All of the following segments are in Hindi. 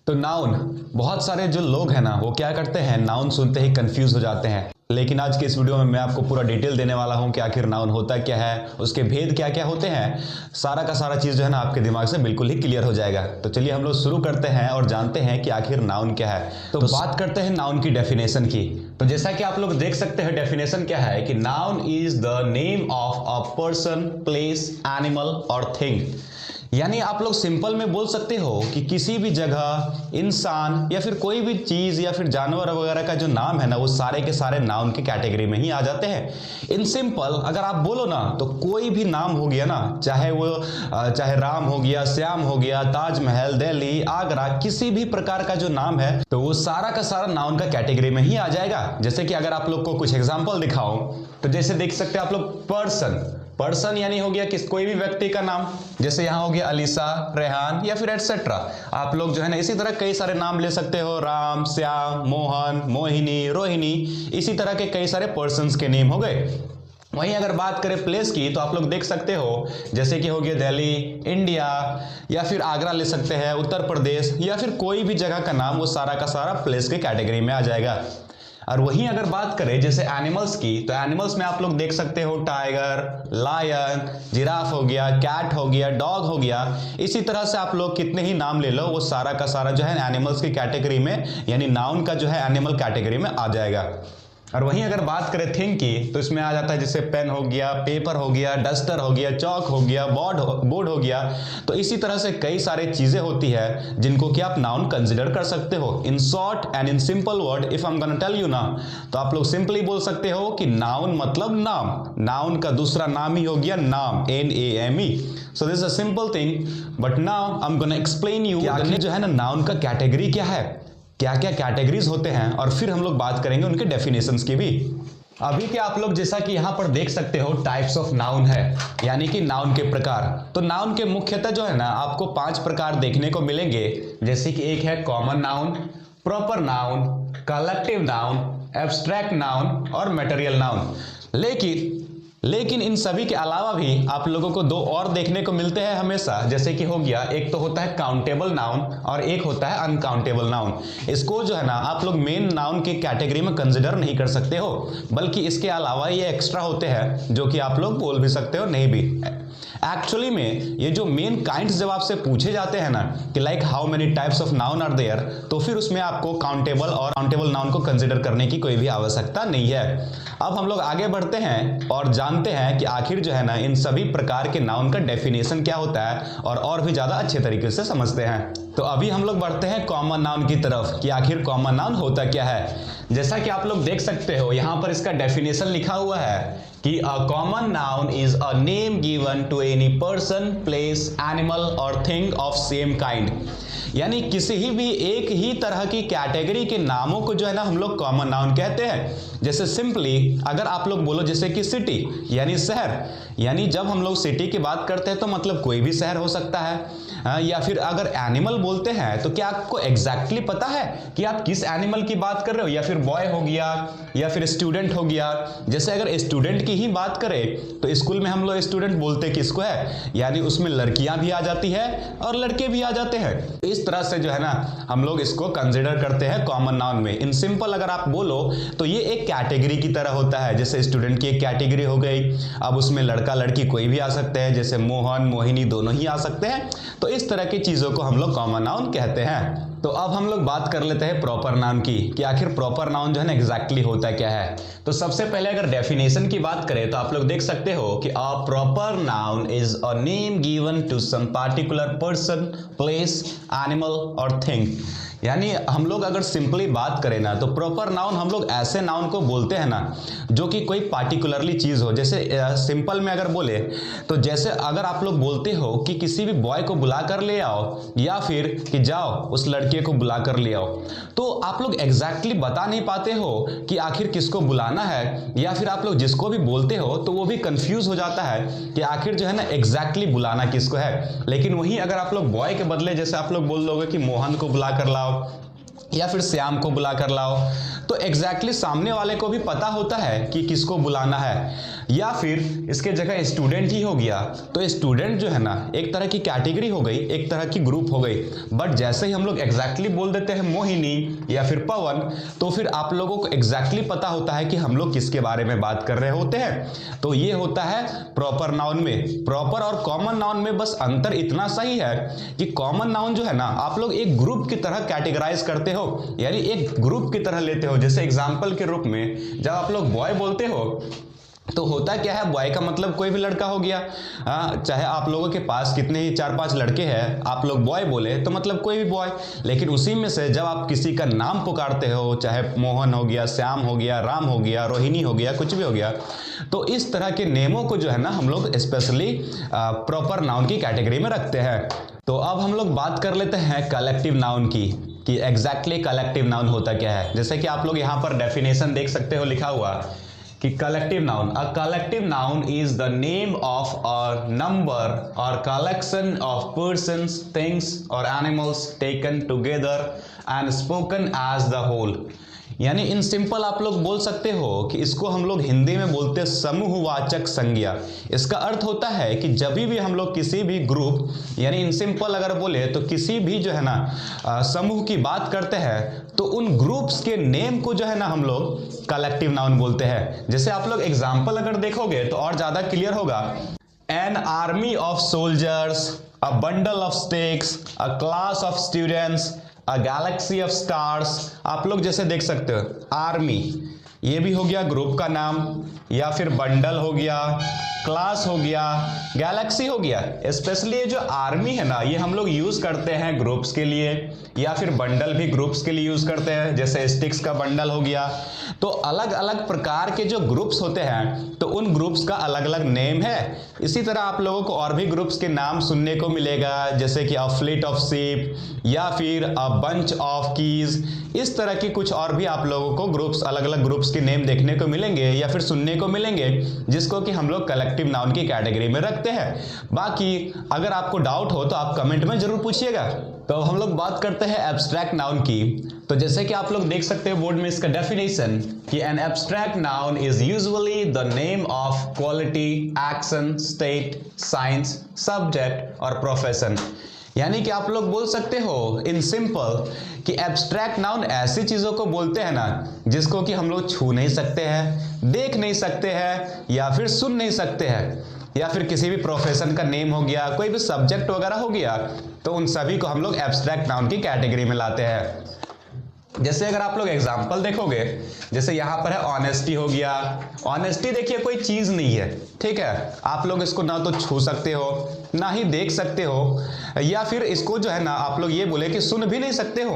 तो नाउन, बहुत सारे जो लोग हैं ना वो क्या करते हैं, नाउन सुनते ही कंफ्यूज हो जाते हैं। लेकिन आज के इस वीडियो में मैं आपको पूरा डिटेल देने वाला हूं कि आखिर नाउन होता क्या है, उसके भेद क्या क्या होते हैं। सारा का सारा चीज जो है ना आपके दिमाग से बिल्कुल ही क्लियर हो जाएगा। तो चलिए हम लोग शुरू करते हैं और जानते हैं कि आखिर नाउन क्या है। तो बात करते हैं नाउन की डेफिनेशन की। तो जैसा कि आप लोग देख सकते हैं, डेफिनेशन क्या है कि noun is the name of a person, place, animal और थिंग। यानी आप लोग सिंपल में बोल सकते हो कि किसी भी जगह, इंसान या फिर कोई भी चीज या फिर जानवर वगैरह का जो नाम है ना वो सारे के सारे नाउन की कैटेगरी में ही आ जाते हैं। इन सिंपल अगर आप बोलो ना तो कोई भी नाम हो गया ना, चाहे राम हो गया, श्याम हो गया, ताजमहल, दिल्ली, आगरा, किसी भी प्रकार का जो नाम है तो वो सारा का सारा नाउन का कैटेगरी में ही आ जाएगा। जैसे कि अगर आप लोग को कुछ एग्जाम्पल दिखाओ तो जैसे देख सकते हैं आप लोग पर्सन यानी हो गया कोई भी व्यक्ति का नाम, जैसे यहां हो गया अलीसा, रेहान या फिर एटसेट्रा। आप लोग जो है ना इसी तरह कई सारे नाम ले सकते हो, राम, श्याम, मोहन, मोहिनी, रोहिणी, इसी तरह के कई सारे पर्सन्स के नेम हो गए। वहीं अगर बात करें प्लेस की तो आप लोग देख सकते हो जैसे कि हो गया दिल्ली, इंडिया, या फिर आगरा ले सकते हैं, उत्तर प्रदेश, या फिर कोई भी जगह का नाम, वो सारा का सारा प्लेस के कैटेगरी में आ जाएगा। और वहीं अगर बात करें जैसे एनिमल्स की तो एनिमल्स में आप लोग देख सकते हो टाइगर, लायन, जिराफ हो गया, कैट हो गया, डॉग हो गया। इसी तरह से आप लोग कितने ही नाम ले लो वो सारा का सारा जो है एनिमल्स की कैटेगरी में, यानी नाउन का जो है एनिमल कैटेगरी में आ जाएगा। और वहीं अगर बात करें थिंग की तो इसमें आ जाता है जैसे पेन हो गया, पेपर हो गया, डस्टर हो गया, चौक हो गया, बोर्ड हो गया। तो इसी तरह से कई सारे चीजें होती है जिनको कि आप नाउन कंसिडर कर सकते हो। In short and in simple word if I am gonna tell you ना, तो आप लोग सिंपली बोल सकते हो कि नाउन मतलब नाम, नाउन का दूसरा नाम ही हो गया नाम, NAME। So this is a simple thing, but now I am gonna explain you आखिर जो है ना नाउन का कैटेगरी क्या है, क्या क्या कैटेगरीज होते हैं, और फिर हम लोग बात करेंगे उनके डेफिनेशंस की भी। अभी के आप लोग जैसा कि यहां पर देख सकते हो टाइप्स ऑफ नाउन है, यानी कि नाउन के प्रकार। तो नाउन के मुख्यतः जो है ना आपको 5 प्रकार देखने को मिलेंगे। जैसे कि एक है common noun, proper noun, collective noun, abstract noun और मटेरियल नाउन। लेकिन इन सभी के अलावा भी आप लोगों को 2 और देखने को मिलते हैं हमेशा। जैसे कि हो गया, एक तो होता है काउंटेबल नाउन और एक होता है अनकाउंटेबल नाउन। इसको जो है ना आप लोग मेन नाउन की कैटेगरी में कंसिडर नहीं कर सकते हो, बल्कि इसके अलावा ये एक्स्ट्रा होते हैं जो कि आप लोग बोल भी सकते हो, नहीं भी। एक्चुअली में ये जो मेन काइंड्स जब आपसे पूछे जाते हैं ना कि like how many types of noun are there, तो फिर उसमें आपको काउंटेबल और काउंटेबल नाउन को कंसिडर करने की कोई भी आवश्यकता नहीं है। अब हम लोग आगे बढ़ते हैं और जानते हैं कि आखिर जो है ना इन सभी प्रकार के नाउन का डेफिनेशन क्या होता है, और भी ज्यादा अच्छे तरीके से समझते हैं। तो अभी हम लोग बढ़ते हैं कॉमन नाउन की तरफ कि आखिर कॉमन नाउन होता क्या है। जैसा कि आप लोग देख सकते हो यहां पर इसका डेफिनेशन लिखा हुआ है कि a common noun is a name given to any person, place, animal और थिंग ऑफ सेम काइंड। यानी किसी भी एक ही तरह की कैटेगरी के नामों को जो है ना हम लोग कॉमन नाउन कहते हैं। जैसे सिंपली अगर आप लोग बोलो जैसे कि सिटी यानी शहर, यानी जब हम लोग सिटी की बात करते हैं तो मतलब कोई भी शहर हो सकता है। या फिर अगर एनिमल बोलते हैं तो क्या आपको एग्जैक्टली पता है कि आप किस एनिमल की बात कर रहे हो, या फिर बॉय हो गया या फिर स्टूडेंट हो गया। जैसे अगर स्टूडेंट की ही बात करें तो स्कूल में हम लोग स्टूडेंट बोलते किसको है, यानी उसमें लड़कियां भी आ जाती है और लड़के भी आ जाते हैं। इस तरह से जो है ना हम लोग इसको कंसिडर करते हैं कॉमन नाउन में। इन सिंपल अगर आप बोलो तो ये एक कैटेगरी की तरह होता है। जैसे स्टूडेंट की एक कैटेगरी हो गई, अब उसमें लड़का लड़की कोई भी आ सकते हैं, जैसे मोहन, मोहिनी दोनों ही आ सकते हैं। तो इस तरह की चीजों को हम लोग कॉमन नाउन कहते हैं। तो अब हम लोग बात कर लेते हैं प्रॉपर नाउन की कि आखिर प्रॉपर नाउन जो है ना एग्जैक्टली होता क्या है। तो सबसे पहले अगर डेफिनेशन की बात करें तो आप लोग देख सकते हो कि a proper noun is a name given to some particular person, place, animal और थिंग। यानी हम लोग अगर सिंपली बात करें ना तो प्रॉपर नाउन हम लोग ऐसे नाउन को बोलते हैं ना जो कि कोई पार्टिकुलरली चीज हो। जैसे सिंपल में अगर बोले तो जैसे अगर आप लोग बोलते हो कि किसी भी बॉय को बुला कर ले आओ, या फिर कि जाओ उस लड़के को बुला कर ले आओ, तो आप लोग एग्जैक्टली बता नहीं पाते हो कि आखिर किसको बुलाना है, या फिर आप लोग जिसको भी बोलते हो तो वो भी कंफ्यूज हो जाता है कि आखिर जो है ना एग्जैक्टली बुलाना किसको है। लेकिन वहीं अगर आप लोग बॉय के बदले जैसे आप लोग बोल दोगे कि मोहन को बुला कर लाओ या फिर श्याम को बुला कर लाओ, तो एग्जैक्टली सामने वाले को भी पता होता है कि किसको बुलाना है। या फिर इसके जगह स्टूडेंट ही हो गया तो स्टूडेंट जो है ना एक तरह की कैटेगरी हो गई, एक तरह की ग्रुप हो गई। बट जैसे ही हम लोग एग्जैक्टली बोल देते हैं मोहिनी या फिर पवन, तो फिर आप लोगों को एग्जैक्टली पता होता है कि हम लोग किसके बारे में बात कर रहे होते हैं। तो ये होता है प्रॉपर नाउन में। प्रॉपर और कॉमन नाउन में बस अंतर इतना सही है कि कॉमन नाउन जो है ना आप लोग एक ग्रुप की तरह कैटेगराइज करते हो, यानी एक ग्रुप की तरह लेते हो। जैसे एग्जाम्पल के रूप में जब आप लोग बॉय बोलते हो तो होता क्या है, बॉय का मतलब कोई भी लड़का हो गया। चाहे आप लोगों के पास कितने ही 4-5 लड़के हैं, आप लोग बॉय बोले तो मतलब कोई भी बॉय। लेकिन उसी में से जब आप किसी का नाम पुकारते हो, चाहे मोहन हो गया, श्याम हो गया, राम हो गया, रोहिणी हो गया, कुछ भी हो गया, तो इस तरह के नेमों को जो है ना हम लोग स्पेशली प्रॉपर नाउन की कैटेगरी में रखते हैं। तो अब हम लोग बात कर लेते हैं कलेक्टिव नाउन की, कि एग्जैक्टली कलेक्टिव नाउन होता क्या है। जैसे कि आप लोग यहाँ पर डेफिनेशन देख सकते हो लिखा हुआ कि collective noun, a collective noun is the name of a number और कलेक्शन ऑफ पर्सन्स, थिंग्स और animals taken together and spoken as the whole. यानी इन सिंपल आप लोग बोल सकते हो कि इसको हम लोग हिंदी में बोलते हैं समूहवाचक संज्ञा। इसका अर्थ होता है कि जब भी हम लोग किसी भी ग्रुप, यानी इन सिंपल अगर बोले तो किसी भी जो है ना समूह की बात करते हैं तो उन ग्रुप्स के नेम को जो है ना हम लोग कलेक्टिव नाउन बोलते हैं। जैसे आप लोग एग्जाम्पल अगर देखोगे तो और ज्यादा क्लियर होगा। An army of soldiers, a bundle of sticks, a class of students, a Galaxy of stars. आप लोग जैसे देख सकते हो आर्मी, ये भी हो गया ग्रुप का नाम, या फिर बंडल हो गया, क्लास हो गया, गैलेक्सी हो गया। स्पेशली ये जो आर्मी है ना ये हम लोग यूज करते हैं ग्रुप्स के लिए, या फिर बंडल भी ग्रुप्स के लिए यूज करते हैं, जैसे स्टिक्स का बंडल हो गया। तो अलग अलग प्रकार के जो ग्रुप्स होते हैं तो उन ग्रुप्स का अलग अलग नेम है। इसी तरह आप लोगों को और भी ग्रुप्स के नाम सुनने को मिलेगा, जैसे कि अ फ्लीट ऑफ शिप या फिर अ बंच ऑफ कीज। इस तरह की कुछ और भी आप लोगों को ग्रुप्स, अलग अलग ग्रुप्स के नेम देखने को मिलेंगे या फिर सुनने को मिलेंगे, जिसको कि हम लोग कलेक्टिव नाउन की कैटेगरी में रखते हैं। बाकी अगर आपको डाउट हो तो आप कमेंट में जरूर पूछिएगा। तो हम लोग बात करते हैं एब्स्ट्रैक्ट नाउन की। तो जैसे कि आप लोग देख सकते हो बोर्ड में इसका डेफिनेशन कि an abstract noun is usually the name of quality, action, state, science, subject और प्रोफेशन। यानी कि आप लोग बोल सकते हो इन सिंपल कि एब्स्ट्रैक्ट नाउन ऐसी चीजों को बोलते हैं ना जिसको कि हम लोग छू नहीं सकते हैं, देख नहीं सकते हैं, या फिर सुन नहीं सकते हैं, या फिर किसी भी प्रोफेशन का नेम हो गया, कोई भी सब्जेक्ट वगैरह हो गया, तो उन सभी को हम लोग एब्स्ट्रैक्ट नाउन की कैटेगरी में लाते हैं। जैसे अगर आप लोग एग्जाम्पल देखोगे, जैसे यहाँ पर है ऑनेस्टी हो गया। ऑनेस्टी देखिए कोई चीज नहीं है, ठीक है। आप लोग इसको ना तो छू सकते हो, ना ही देख सकते हो, या फिर इसको जो है ना आप लोग ये बोले कि सुन भी नहीं सकते हो,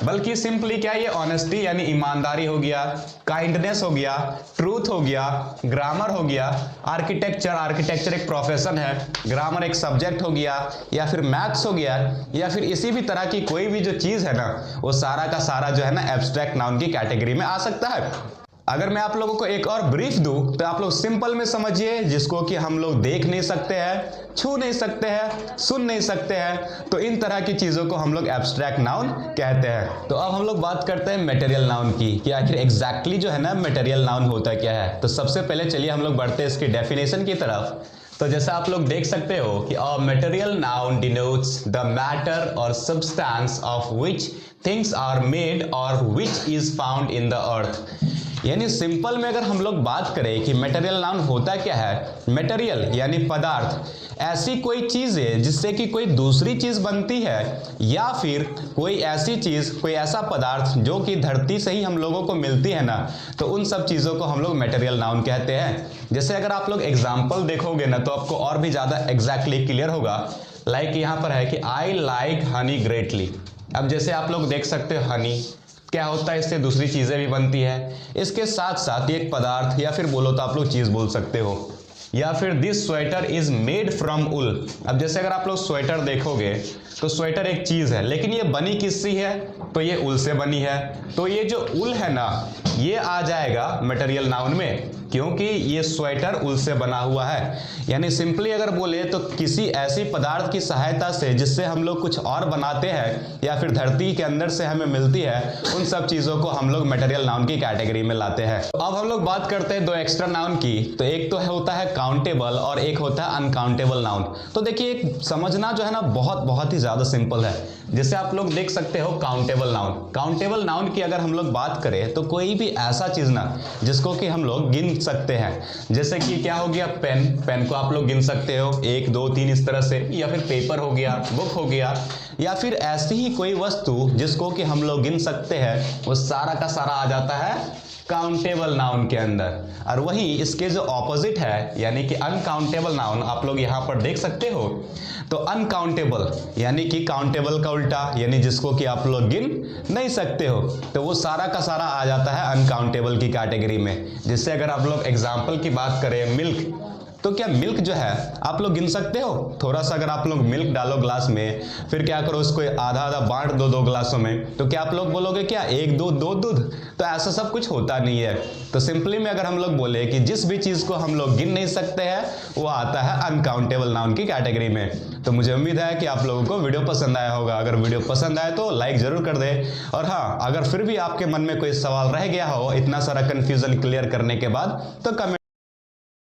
बल्कि सिंपली क्या ये ऑनेस्टी यानी ईमानदारी हो गया, काइंडनेस हो गया, ट्रूथ हो गया, ग्रामर हो गया, आर्किटेक्चर एक प्रोफेशन है, ग्रामर एक सब्जेक्ट हो गया, या फिर मैथ्स हो गया, या फिर इसी भी तरह की कोई भी जो चीज है ना वो सारा का सारा जो है ना एब्स्ट्रैक्ट नाउन की कैटेगरी में आ सकता है। अगर मैं आप लोगों को एक और ब्रीफ दूं तो आप लोग सिंपल में समझिए, जिसको कि हम लोग देख नहीं सकते हैं, छू नहीं सकते हैं, सुन नहीं सकते हैं, तो इन तरह की चीजों को हम लोग एब्स्ट्रैक्ट नाउन कहते हैं। तो अब हम लोग बात करते हैं मटेरियल नाउन की कि आखिर एग्जैक्टली जो है ना मटेरियल नाउन होता क्या है। तो सबसे पहले चलिए हम लोग बढ़ते हैं इसकी डेफिनेशन की तरफ। तो जैसा आप लोग देख सकते हो कि a material noun denotes the matter और substance of which things are made और which is found in the earth. यानी सिंपल में अगर हम लोग बात करें कि मटेरियल नाउन होता क्या है, मटेरियल यानी पदार्थ, ऐसी कोई चीज है जिससे कि कोई दूसरी चीज बनती है, या फिर कोई ऐसी चीज, कोई ऐसा पदार्थ जो कि धरती से ही हम लोगों को मिलती है ना, तो उन सब चीजों को हम लोग मटेरियल नाउन कहते हैं। जैसे अगर आप लोग एग्जाम्पल देखोगे ना तो आपको और भी ज्यादा एग्जैक्टली क्लियर होगा। लाइक यहाँ पर है कि आई लाइक हनी ग्रेटली। अब जैसे आप लोग देख सकते हो हनी क्या होता है, इससे दूसरी चीजें भी बनती है, इसके साथ साथ एक पदार्थ, या फिर बोलो तो आप लोग चीज बोल सकते हो। या फिर this sweater is made from wool. अब जैसे अगर आप लोग स्वेटर देखोगे तो स्वेटर एक चीज है, लेकिन ये बनी किससे है? तो ये उल से बनी है। तो ये जो उल है ना, ये आ जाएगा मटेरियल नाउन में, क्योंकि ये स्वेटर उल से बना हुआ है। यानी सिंपली अगर बोले तो किसी ऐसी पदार्थ की सहायता से जिससे हम लोग कुछ और बनाते हैं या फिर धरती के अंदर से हमें मिलती है, उन सब चीजों को हम लोग मटेरियल नाउन की कैटेगरी में लाते हैं। अब हम लोग बात करते हैं दो एक्स्ट्रा नाउन की। तो एक तो होता है काउंटेबल और एक होता है अनकाउंटेबल नाउन। तो देखिए, समझना जो है ना बहुत ही ज्यादा सिंपल है। जैसे आप लोग देख सकते हो काउंटेबल नाउन। काउंटेबल नाउन की अगर हम लोग बात करें तो कोई भी ऐसा चीज ना जिसको कि हम लोग गिन सकते हैं। जैसे कि क्या हो गया, पेन। पेन को आप लोग गिन सकते हो 1 2 3 इस तरह से, या फिर पेपर हो गया, बुक हो गया, या फिर ऐसी ही कोई वस्तु जिसको कि हम लोग गिन सकते हैं, वो सारा का सारा आ जाता है काउंटेबल नाउन के अंदर। और वही इसके जो ऑपोजिट है यानी कि अनकाउंटेबल नाउन आप लोग यहां पर देख सकते हो। तो अनकाउंटेबल यानी कि काउंटेबल का उल्टा, यानी जिसको कि आप लोग गिन नहीं सकते हो, तो वो सारा का सारा आ जाता है अनकाउंटेबल की कैटेगरी में। जिससे अगर आप लोग एग्जांपल की बात करें, मिल्क। तो क्या मिल्क जो है आप लोग गिन सकते हो? थोड़ा सा अगर आप लोग मिल्क डालो ग्लास में, फिर क्या करो, उसको आधा आधा बांट दो 2 ग्लासों में, तो क्या आप लोग बोलोगे क्या 1 2 2 दूध? तो ऐसा सब कुछ होता नहीं है। तो सिंपली में अगर हम लोग बोले कि जिस भी चीज को हम लोग गिन नहीं सकते हैं, वो आता है अनकाउंटेबल नाउन की कैटेगरी में। तो मुझे उम्मीद है कि आप लोगों को वीडियो पसंद आया होगा। अगर वीडियो पसंद आए तो लाइक जरूर कर दे। और हाँ, अगर फिर भी आपके मन में कोई सवाल रह गया हो इतना सारा कंफ्यूजन क्लियर करने के बाद, तो कमेंट